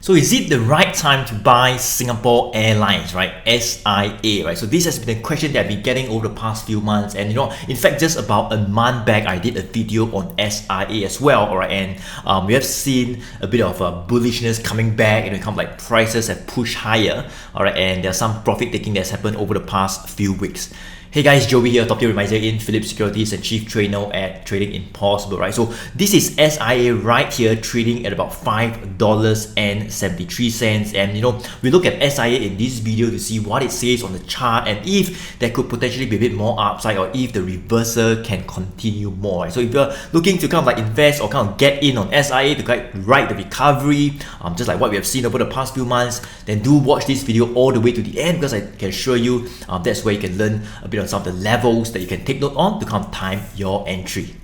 So is it the right time to buy Singapore Airlines, right? SIA, right? So this has been a question that I've been getting over the past few months, and in fact, just about a month back, I did a video on SIA as well, alright, and we have seen a bit of bullishness coming back, kind of like prices have pushed higher, alright, and there's some profit taking that's happened over the past few weeks. Hey guys, Joey here, top tier advisor in Philips Securities and chief trainer at Trading Impossible, right? So this is SIA right here, trading at about $5.73, and we look at SIA in this video to see what it says on the chart and if there could potentially be a bit more upside or if the reversal can continue more, right? So if you're looking to kind of like invest or kind of get in on SIA to ride the recovery, just like what we have seen over the past few months, then do watch this video all the way to the end, because I can assure you that's where you can learn a bit on some of the levels that you can take note on to kind of time your entry.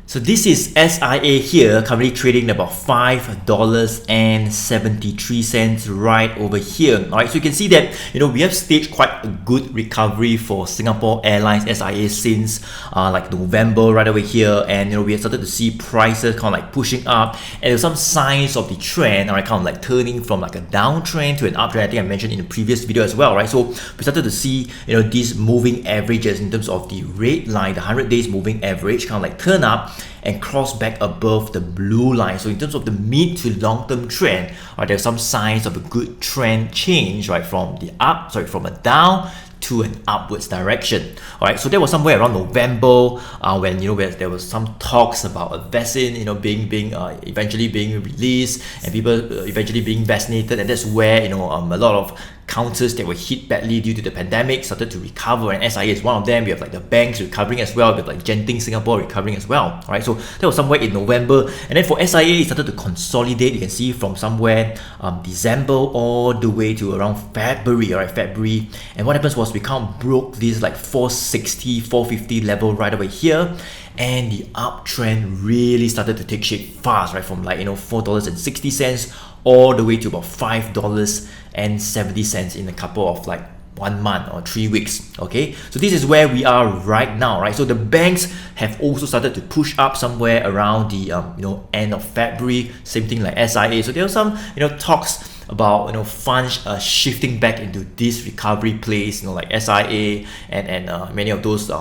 So this is SIA here, currently trading about $5.73 right over here. Alright, so you can see that we have staged quite a good recovery for Singapore Airlines SIA since like November right over here, and we have started to see prices kind of like pushing up, and there's some signs of the trend, alright, kind of like turning from like a downtrend to an uptrend. I think I mentioned in the previous video as well, right? So we started to see these moving averages in terms of the red line, the 100 days moving average, kind of like turn up and cross back above the blue line. So in terms of the mid to long-term trend, there's some signs of a good trend change, right, from a down to an upwards direction. Alright, so that was somewhere around November when where there was some talks about a vaccine being eventually being released and people eventually being vaccinated, and that's where a lot of counters that were hit badly due to the pandemic started to recover, and SIA is one of them. We have like the banks recovering as well, we have like Genting Singapore recovering as well. Alright, so that was somewhere in November, and then for SIA it started to consolidate. You can see from somewhere December all the way to around February, February, and what happens was we kind of broke this like 460, 450 level right over here, and the uptrend really started to take shape fast, right, from like $4.60 all the way to about $5.70 in a couple of like 1 month or 3 weeks. Okay, so this is where we are right now, right? So the banks have also started to push up somewhere around the end of February, same thing like SIA. So there are some talks about funds shifting back into this recovery place, like SIA and many of those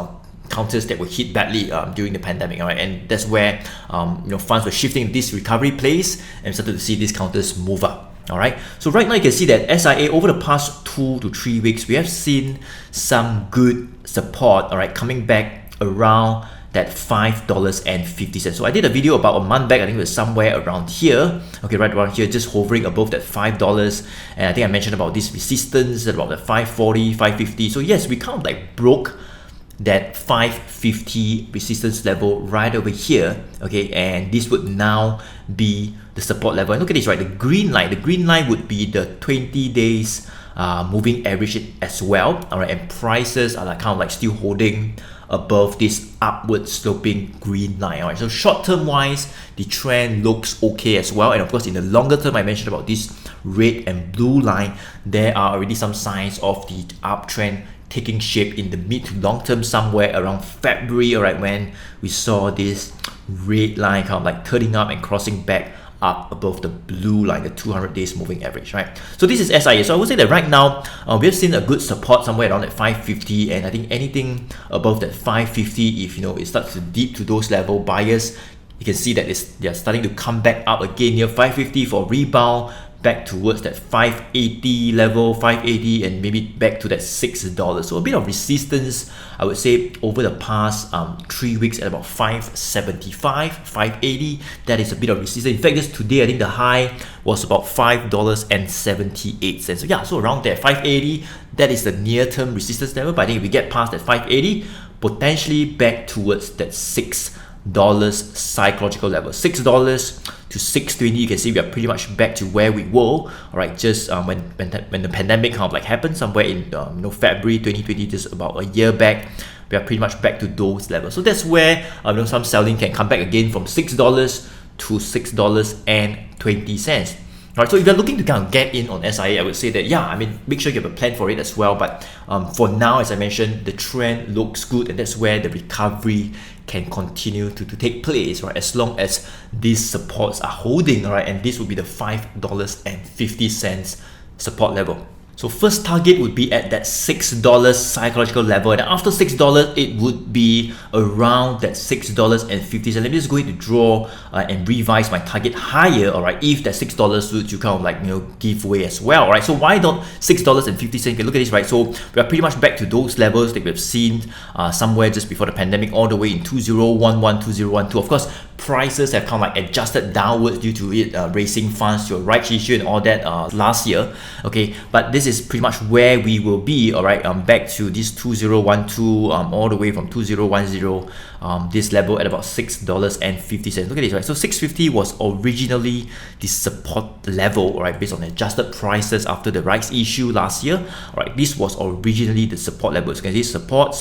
counters that were hit badly during the pandemic, right? And that's where funds were shifting this recovery place and started to see these counters move up. Alright, so right now you can see that SIA over the past 2 to 3 weeks, we have seen some good support, alright, coming back around that $5.50. So I did a video about a month back, I think it was somewhere around here, okay, right around here, just hovering above that $5, and I think I mentioned about this resistance at about the 540, 550. So yes, we kind of like broke that 550 resistance level right over here, okay, and this would now be the support level. And look at this, right, the green line would be the 20 days moving average as well, all right, and prices are like kind of like still holding above this upward sloping green line. All right, so short term wise, the trend looks okay as well, and of course in the longer term, I mentioned about this red and blue line, there are already some signs of the uptrend taking shape in the mid to long term, somewhere around February, alright, when we saw this red line kind of like turning up and crossing back up above the blue line, the 200 days moving average, right? So this is SIA. So I would say that right now we have seen a good support somewhere around at 550, and I think anything above that 550, if it starts to dip to those level, buyers, you can see that they are starting to come back up again near 550 for rebound back towards that 580 level, 580, and maybe back to that $6. So a bit of resistance, I would say, over the past 3 weeks at about 575, 580. That is a bit of resistance. In fact, just today, I think the high was about $5.78. So yeah, so around there, 580, that is the near-term resistance level. But I think if we get past that 580, potentially back towards that $6 psychological level, $6 to $6.20. You can see we are pretty much back to where we were, all right, just when the pandemic kind of like happened somewhere in February 2020, just about a year back. We are pretty much back to those levels. So that's where some selling can come back again from $6 to $6.20. Right, so if you're looking to kind of get in on SIA, I would say that, yeah, I mean, make sure you have a plan for it as well. But for now, as I mentioned, the trend looks good, and that's where the recovery can continue to take place, right? As long as these supports are holding, right? And this would be the $5.50 support level. So first target would be at that $6 psychological level, and after $6 it would be around that $6.50. Let me just go ahead to draw and revise my target higher, alright, if that $6 would to kind of like, you know, give way as well. Alright, so why not $6.50? If you look at this, right, so we are pretty much back to those levels that we've seen somewhere just before the pandemic, all the way in 2011, 2012. Of course, prices have kind of like adjusted downwards due to it raising funds to a rights issue and all that last year. Okay, but this is pretty much where we will be. All right, back to this 2012, all the way from 2010, this level at about $6.50. Look at this, right? So 650 was originally the support level, all right, based on adjusted prices after the rights issue last year. All right, this was originally the support level. So you can see support,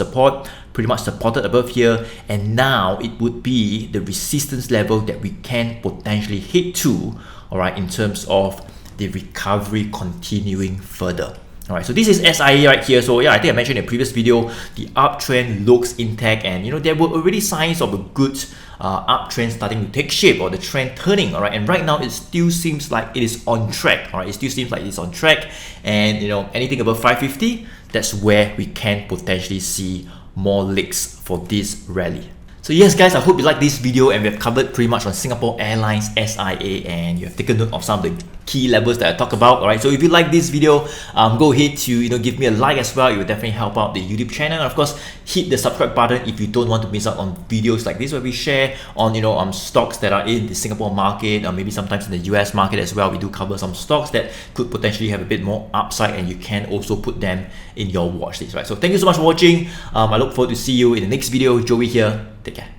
pretty much supported above here, and now it would be the resistance level that we can potentially hit to, all right, in terms of the recovery continuing further. Alright, so this is SIA right here. So yeah, I think I mentioned in a previous video, the uptrend looks intact, and you know, there were already signs of a good uptrend starting to take shape, or the trend turning. Alright, and right now it still seems like it is on track. Alright, it still seems like it's on track, and you know, anything above 550, that's where we can potentially see more legs for this rally. So yes guys, I hope you like this video, and we have covered pretty much on Singapore Airlines, SIA, and you have taken note of some of the key levels that I talk about. Alright, so if you like this video, go ahead to give me a like as well. It will definitely help out the YouTube channel. And of course, hit the subscribe button if you don't want to miss out on videos like this, where we share on stocks that are in the Singapore market, or maybe sometimes in the US market as well. We do cover some stocks that could potentially have a bit more upside, and you can also put them in your watch list. Right, so thank you so much for watching. I look forward to see you in the next video. Joey here. Take care.